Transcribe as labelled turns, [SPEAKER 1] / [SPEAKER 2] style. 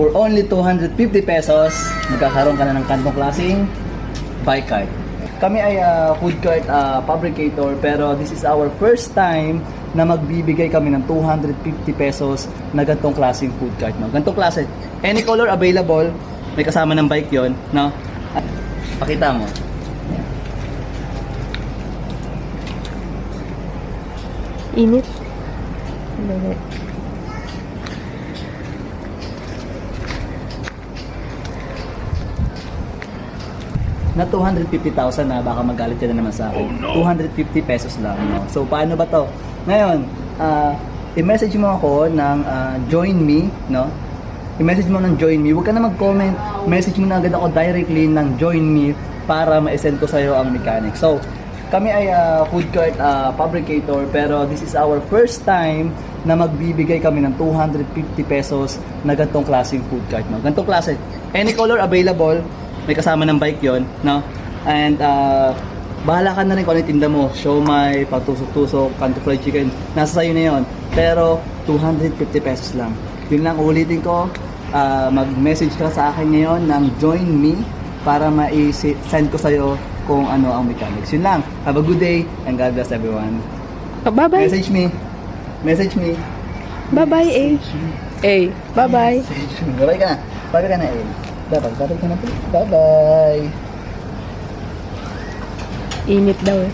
[SPEAKER 1] For only 250 pesos, magkakaroon ka na ng kantong klaseng bike cart. Kami ay food cart fabricator, pero this is our first time na magbibigay kami ng 250 pesos na gantong klaseng food cart. No? Gantong klase, any color available, may kasama ng bike yon, no? Pakita mo.
[SPEAKER 2] Init. Dali.
[SPEAKER 1] Na 250,000 na baka magalit ka na naman sa akin. 250 pesos lang, no? So, paano ba to? Ngayon, i-message mo ako ng join me, no? I-message mo ng join me. Huwag ka na mag-comment. Message mo na agad ako directly ng join me para ma-send ko sa'yo ang mechanic. So, kami ay food cart fabricator, pero this is our first time na magbibigay kami ng 250 pesos na gantong klaseng food cart, no? Gantong klase, any color available, may kasama ng bike yon, no? And bahala ka na rin kung ano yung tinda mo, siomai, patusok-tusok, kanto fried chicken, nasa sayo na yon. Pero 250 pesos lang. Yun lang, ulitin ko, mag-message ka sa akin ngayon ng join me para ma-send ko sa'yo kung ano ang mechanics. Yun lang. Have a good day and God bless everyone.
[SPEAKER 2] Bye-bye.
[SPEAKER 1] Message me. Message me.
[SPEAKER 2] Bye-bye, A. A. Bye-bye.
[SPEAKER 1] Message me. Bye-bye ka na. Bye-bye ka na, eh. Bye-bye ka na po. Bye-bye.
[SPEAKER 2] Init daw eh.